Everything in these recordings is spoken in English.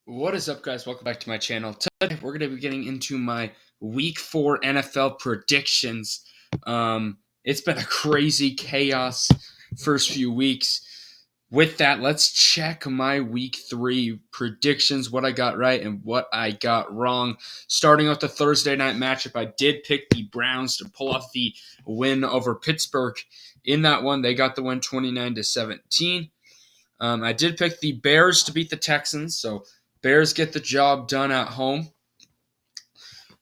What is up, guys? Welcome back to my channel. Today, we're going to be getting into my Week 4 NFL predictions. It's been a crazy chaos first few weeks. With that, let's check my Week 3 predictions, what I got right and what I got wrong. Starting with the Thursday night matchup, I did pick the Browns to pull off the win over Pittsburgh. In that one, they got the win 29-17. I did pick the Bears to beat the Texans, so Bears get the job done at home.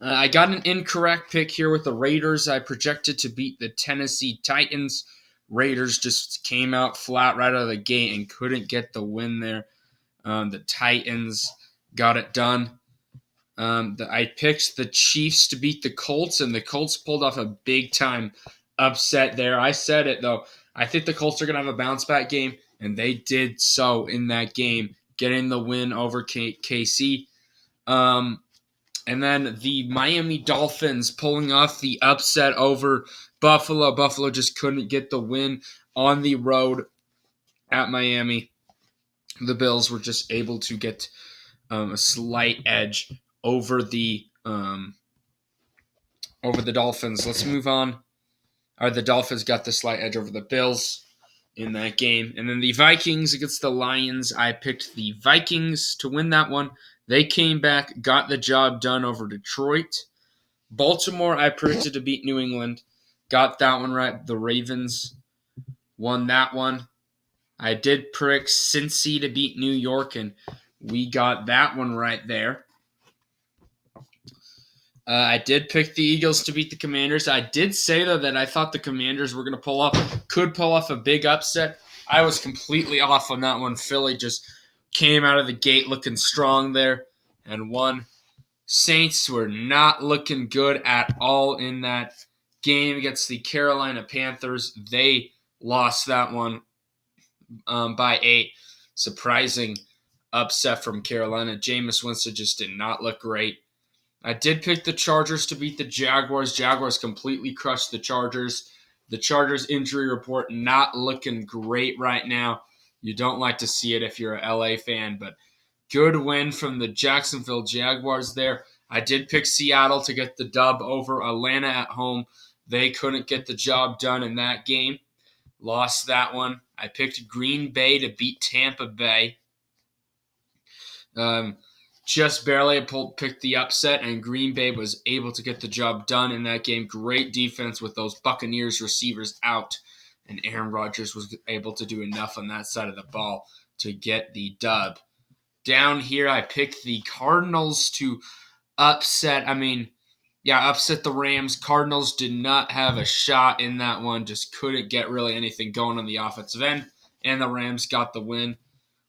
I got an incorrect pick here with the Raiders. I projected to beat the Tennessee Titans. Raiders just came out flat right out of the gate and couldn't get the win there. The Titans got it done. I picked the Chiefs to beat the Colts, and the Colts pulled off a big-time upset there. I said it, though. I think the Colts are going to have a bounce-back game, and they did so in that game, getting the win over KC. And then the Miami Dolphins pulling off the upset over Buffalo. Buffalo just couldn't get the win on the road at Miami. The Bills were just able to get a slight edge over the Dolphins. Let's move on. The Dolphins got the slight edge over the Bills in that game. And then the Vikings against the Lions. I picked the Vikings to win that one. They came back, got the job done over Detroit. Baltimore, I predicted to beat New England. Got that one right. The Ravens won that one. I did predict Cincy to beat New York, and we got that one right there. I did pick the Eagles to beat the Commanders. I did say, though, that I thought the Commanders were going to could pull off a big upset. I was completely off on that one. Philly just came out of the gate looking strong there and won. Saints were not looking good at all in that game against the Carolina Panthers. They lost that one by 8. Surprising upset from Carolina. Jameis Winston just did not look great. I did pick the Chargers to beat the Jaguars. Jaguars completely crushed the Chargers. The Chargers injury report not looking great right now. You don't like to see it if you're a LA fan, but good win from the Jacksonville Jaguars there. I did pick Seattle to get the dub over Atlanta at home. They couldn't get the job done in that game. Lost that one. I picked Green Bay to beat Tampa Bay. Just barely picked the upset, and Green Bay was able to get the job done in that game. Great defense with those Buccaneers receivers out, and Aaron Rodgers was able to do enough on that side of the ball to get the dub. Down here, I picked the Cardinals to upset the Rams. Cardinals did not have a shot in that one, just couldn't get really anything going on the offensive end, and the Rams got the win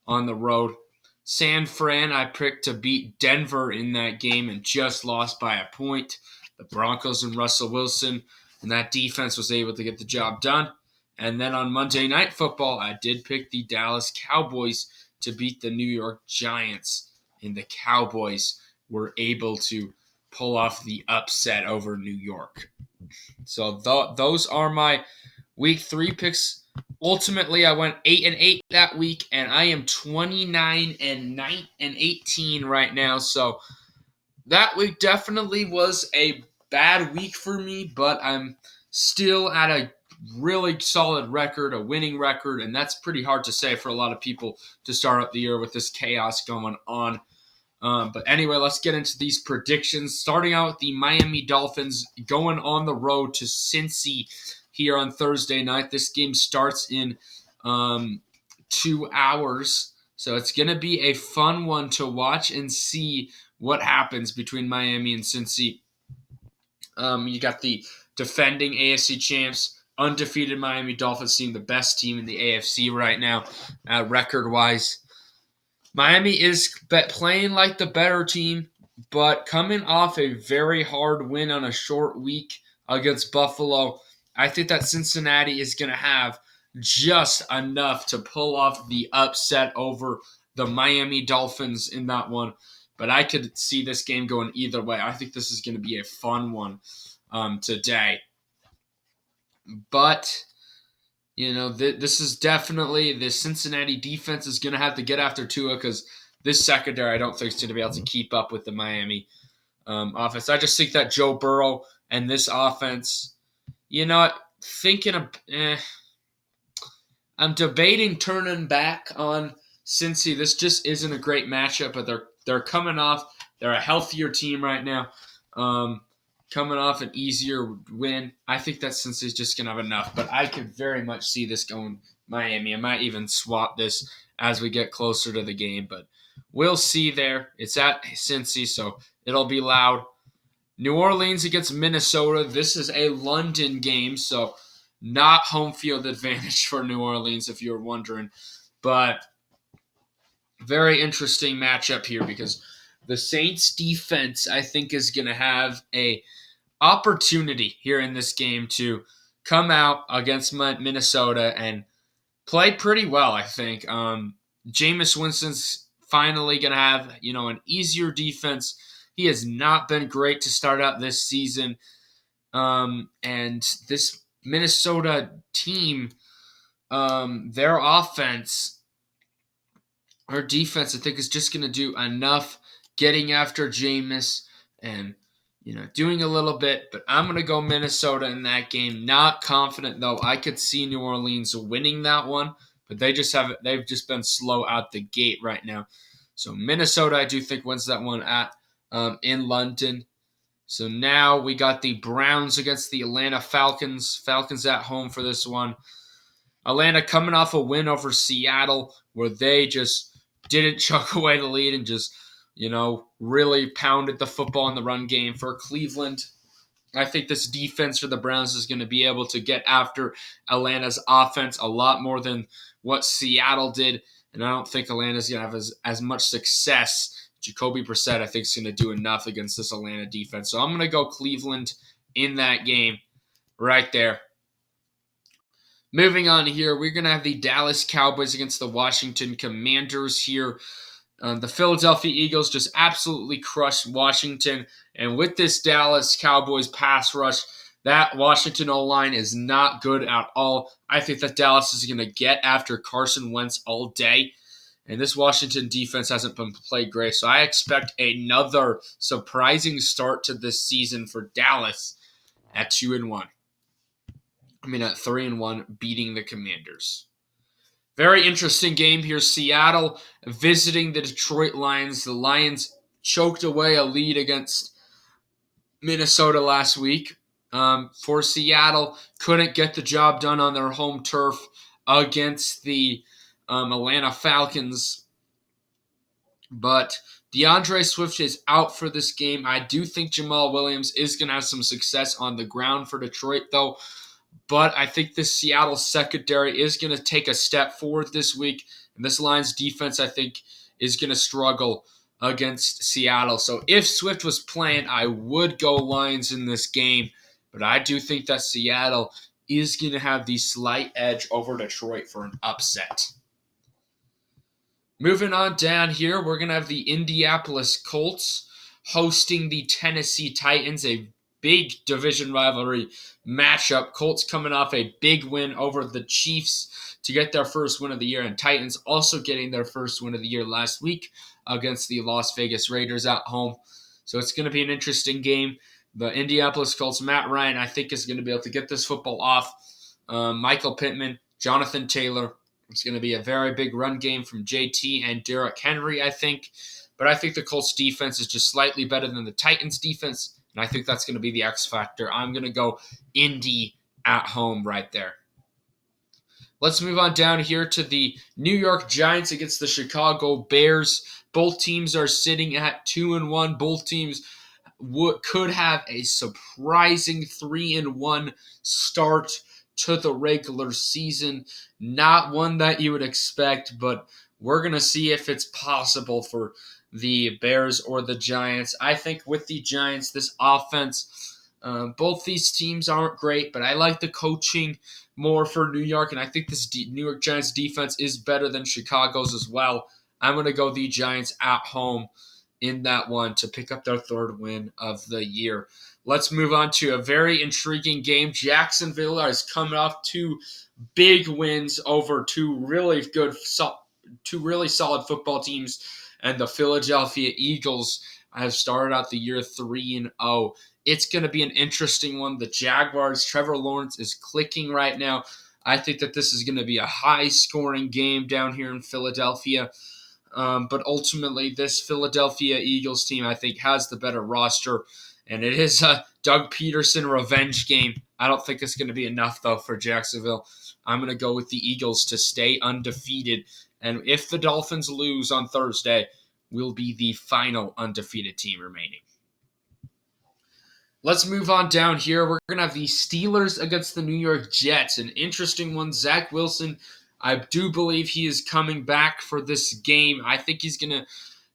on the road. San Fran, I picked to beat Denver in that game and just lost by a point. The Broncos and Russell Wilson, and that defense was able to get the job done. And then on Monday Night Football, I did pick the Dallas Cowboys to beat the New York Giants, and the Cowboys were able to pull off the upset over New York. So those are my Week 3 picks. Ultimately, I went 8-8 that week, and I am 29-18 right now. So that week definitely was a bad week for me, but I'm still at a really solid record, a winning record, and that's pretty hard to say for a lot of people to start up the year with this chaos going on. But anyway, let's get into these predictions. Starting out with the Miami Dolphins going on the road to Cincy here on Thursday night. This game starts in 2 hours, so it's going to be a fun one to watch and see what happens between Miami and Cincy. You got the defending AFC champs, undefeated Miami Dolphins, seeing the best team in the AFC right now, record-wise. Miami is playing like the better team, but coming off a very hard win on a short week against Buffalo, I think that Cincinnati is going to have just enough to pull off the upset over the Miami Dolphins in that one. But I could see this game going either way. I think this is going to be a fun one today. But this is definitely the Cincinnati defense is going to have to get after Tua because this secondary I don't think is going to be able to keep up with the Miami offense. I just think that Joe Burrow and this offense, thinking of, I'm debating turning back on Cincy. This just isn't a great matchup, but they're coming off. They're a healthier team right now. Coming off an easier win. I think that Cincy's just going to have enough, but I could very much see this going Miami. I might even swap this as we get closer to the game, but we'll see there. It's at Cincy, so it'll be loud. New Orleans against Minnesota. This is a London game, so not home field advantage for New Orleans, if you're wondering. But very interesting matchup here because the Saints defense, I think, is going to have a opportunity here in this game to come out against Minnesota and play pretty well, I think. Jameis Winston's finally going to have, an easier defense. He has not been great to start out this season. And this Minnesota team, their offense, our defense, I think, is just going to do enough getting after Jameis and, doing a little bit. But I'm going to go Minnesota in that game. Not confident, though. I could see New Orleans winning that one, but they've just been slow out the gate right now. So Minnesota, I do think, wins that one in London. So now we got the Browns against the Atlanta Falcons. Falcons at home for this one. Atlanta coming off a win over Seattle where they just didn't chuck away the lead and just, really pounded the football in the run game. For Cleveland, I think this defense for the Browns is going to be able to get after Atlanta's offense a lot more than what Seattle did. And I don't think Atlanta's going to have as much success. Jacoby Brissett, I think, is going to do enough against this Atlanta defense. So I'm going to go Cleveland in that game right there. Moving on here, we're going to have the Dallas Cowboys against the Washington Commanders here. The Philadelphia Eagles just absolutely crushed Washington. And with this Dallas Cowboys pass rush, that Washington O-line is not good at all. I think that Dallas is going to get after Carson Wentz all day. And this Washington defense hasn't been played great. So I expect another surprising start to this season for Dallas at 2-1. At 3-1, beating the Commanders. Very interesting game here. Seattle visiting the Detroit Lions. The Lions choked away a lead against Minnesota last week. For Seattle, couldn't get the job done on their home turf against the Atlanta Falcons. But DeAndre Swift is out for this game. I do think Jamal Williams is going to have some success on the ground for Detroit, though. But I think this Seattle secondary is going to take a step forward this week. And this Lions defense, I think, is going to struggle against Seattle. So if Swift was playing, I would go Lions in this game. But I do think that Seattle is going to have the slight edge over Detroit for an upset. Moving on down here, we're going to have the Indianapolis Colts hosting the Tennessee Titans, a big division rivalry matchup. Colts coming off a big win over the Chiefs to get their first win of the year, and Titans also getting their first win of the year last week against the Las Vegas Raiders at home. So it's going to be an interesting game. The Indianapolis Colts, Matt Ryan, I think, is going to be able to get this football off. Michael Pittman, Jonathan Taylor. It's going to be a very big run game from JT and Derrick Henry, I think. But I think the Colts defense is just slightly better than the Titans defense, and I think that's going to be the X factor. I'm going to go Indy at home right there. Let's move on down here to the New York Giants against the Chicago Bears. Both teams are sitting at 2-1. Both teams could have a surprising 3-1 start to the regular season. Not one that you would expect, but we're going to see if it's possible for the Bears or the Giants. I think with the Giants, this offense, both these teams aren't great, but I like the coaching more for New York, and I think this New York Giants defense is better than Chicago's as well. I'm going to go the Giants at home in that one to pick up their third win of the year. Let's move on to a very intriguing game. Jacksonville is coming off two big wins over two really solid football teams and the Philadelphia Eagles have started out the year 3-0. It's going to be an interesting one. The Jaguars, Trevor Lawrence is clicking right now. I think that this is going to be a high-scoring game down here in Philadelphia. But ultimately, this Philadelphia Eagles team, I think, has the better roster. And it is a Doug Peterson revenge game. I don't think it's going to be enough, though, for Jacksonville. I'm going to go with the Eagles to stay undefeated. And if the Dolphins lose on Thursday, we'll be the final undefeated team remaining. Let's move on down here. We're going to have the Steelers against the New York Jets. An interesting one. Zach Wilson, I do believe he is coming back for this game. I think he's going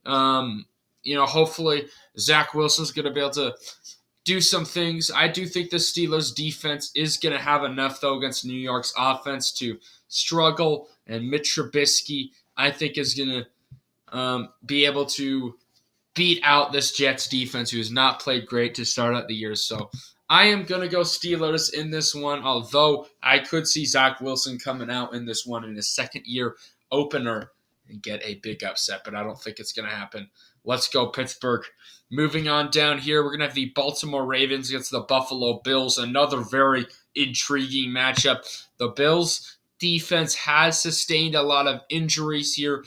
to, hopefully Zach Wilson's going to be able to do some things. I do think the Steelers defense is going to have enough, though, against New York's offense to struggle. And Mitch Trubisky, I think, is going to be able to beat out this Jets defense, who has not played great to start out the year. So I am going to go Steelers in this one, although I could see Zach Wilson coming out in this one in his second-year opener and get a big upset, but I don't think it's going to happen. Let's go Pittsburgh. Moving on down here, we're going to have the Baltimore Ravens against the Buffalo Bills, another very intriguing matchup. The Bills' defense has sustained a lot of injuries here.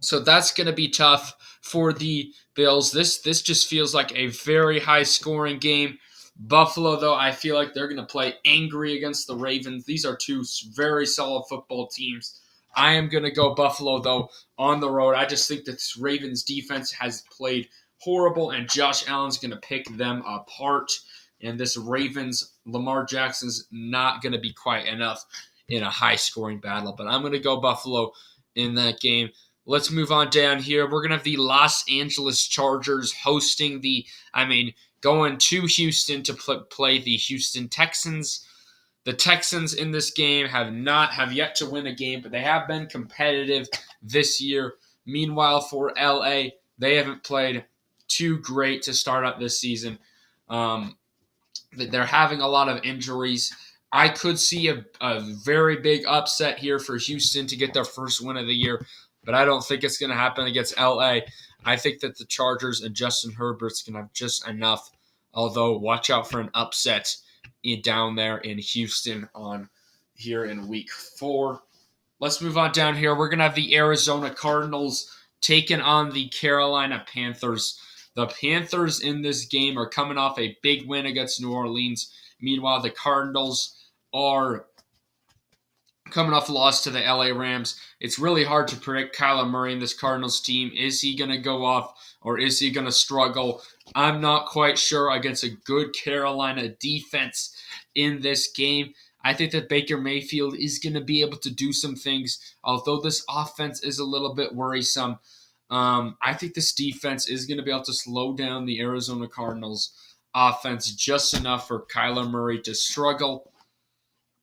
So that's going to be tough for the Bills. This just feels like a very high-scoring game. Buffalo, though, I feel like they're going to play angry against the Ravens. These are two very solid football teams. I am going to go Buffalo, though, on the road. I just think that this Ravens defense has played horrible, and Josh Allen's going to pick them apart. And this Ravens, Lamar Jackson's not going to be quite enough in a high-scoring battle. But I'm going to go Buffalo in that game. Let's move on down here. We're going to have the Los Angeles Chargers going to Houston to play the Houston Texans. The Texans in this game have yet to win a game, but they have been competitive this year. Meanwhile, for LA, they haven't played too great to start out this season. They're having a lot of injuries. I could see a very big upset here for Houston to get their first win of the year, but I don't think it's going to happen against LA. I think that the Chargers and Justin Herbert's going to have just enough, although watch out for an upset down there in Houston here in week 4. Let's move on down here. We're going to have the Arizona Cardinals taking on the Carolina Panthers. The Panthers in this game are coming off a big win against New Orleans. Meanwhile, the Cardinals are coming off a loss to the LA Rams. It's really hard to predict Kyler Murray in this Cardinals team. Is he going to go off or is he going to struggle? I'm not quite sure against a good Carolina defense in this game. I think that Baker Mayfield is going to be able to do some things, although this offense is a little bit worrisome. I think this defense is going to be able to slow down the Arizona Cardinals offense just enough for Kyler Murray to struggle.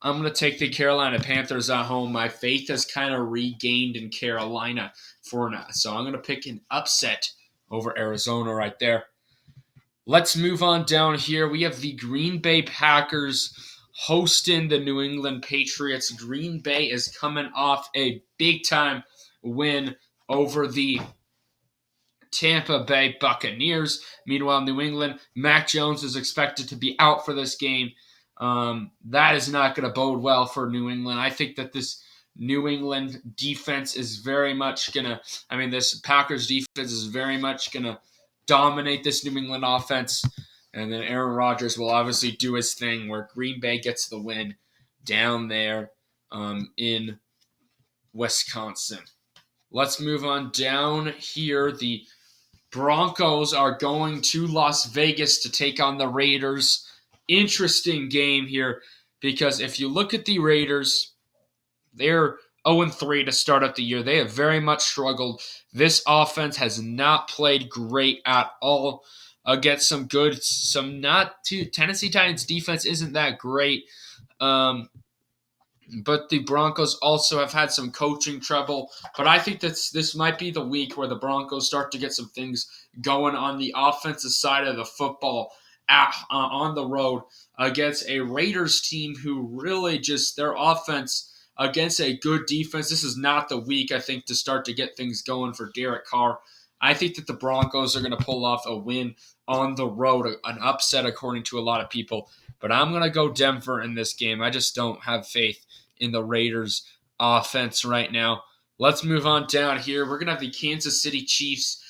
I'm going to take the Carolina Panthers at home. My faith has kind of regained in Carolina for now, so I'm going to pick an upset over Arizona right there. Let's move on down here. We have the Green Bay Packers hosting the New England Patriots. Green Bay is coming off a big-time win over the Tampa Bay Buccaneers. Meanwhile, New England, Mac Jones is expected to be out for this game. That is not going to bode well for New England. I think that this New England defense is very much going to, this Packers defense is very much going to dominate this New England offense. And then Aaron Rodgers will obviously do his thing where Green Bay gets the win down there in Wisconsin. Let's move on down here. The Broncos are going to Las Vegas to take on the Raiders. Interesting game here because if you look at the Raiders, they're 0-3 to start out the year. They have very much struggled. This offense has not played great at all against some not too. Tennessee Titans defense isn't that great. But the Broncos also have had some coaching trouble. But I think this might be the week where the Broncos start to get some things going on the offensive side of the football on the road against a Raiders team who really just, their offense, against a good defense. This is not the week, I think, to start to get things going for Derek Carr. I think that the Broncos are going to pull off a win on the road, an upset according to a lot of people. But I'm going to go Denver in this game. I just don't have faith in the Raiders' offense right now. Let's move on down here. We're going to have the Kansas City Chiefs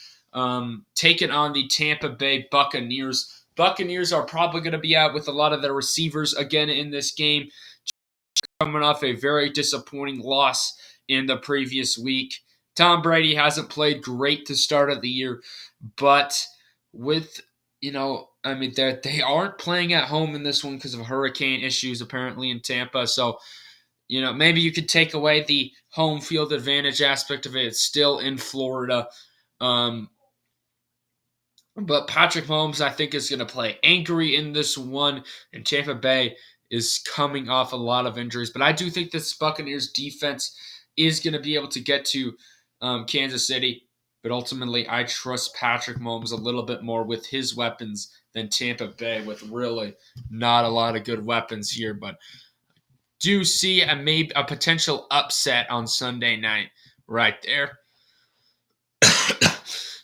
taking on the Tampa Bay Buccaneers. Buccaneers are probably going to be out with a lot of their receivers again in this game, coming off a very disappointing loss in the previous week. Tom Brady hasn't played great to start of the year, but with, they aren't playing at home in this one because of hurricane issues apparently in Tampa. So, maybe you could take away the home field advantage aspect of it. It's still in Florida. But Patrick Mahomes, I think, is going to play angry in this one, and Tampa Bay is coming off a lot of injuries. But I do think this Buccaneers defense is going to be able to get to Kansas City. But ultimately, I trust Patrick Mahomes a little bit more with his weapons than Tampa Bay, with really not a lot of good weapons here. But do see a potential upset on Sunday night right there.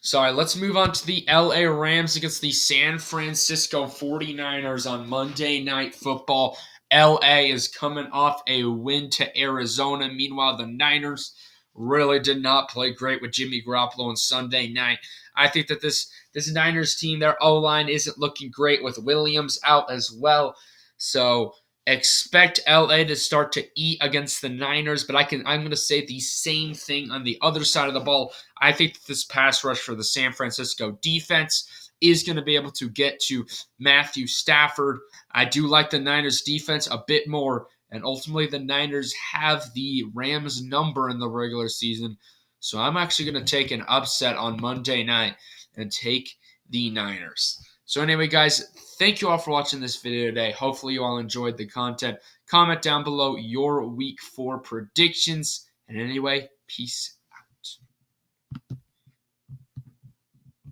Sorry, let's move on to the LA Rams against the San Francisco 49ers on Monday Night Football. LA is coming off a win to Arizona. Meanwhile, the Niners really did not play great with Jimmy Garoppolo on Sunday night. I think that this Niners team, their O-line isn't looking great with Williams out as well. So expect LA to start to eat against the Niners, but I'm going to say the same thing on the other side of the ball. I think that this pass rush for the San Francisco defense is going to be able to get to Matthew Stafford. I do like the Niners defense a bit more, and ultimately the Niners have the Rams number in the regular season. So I'm actually going to take an upset on Monday night and take the Niners. So anyway, guys, thank you all for watching this video today. Hopefully you all enjoyed the content. Comment down below your Week 4 predictions. And anyway, peace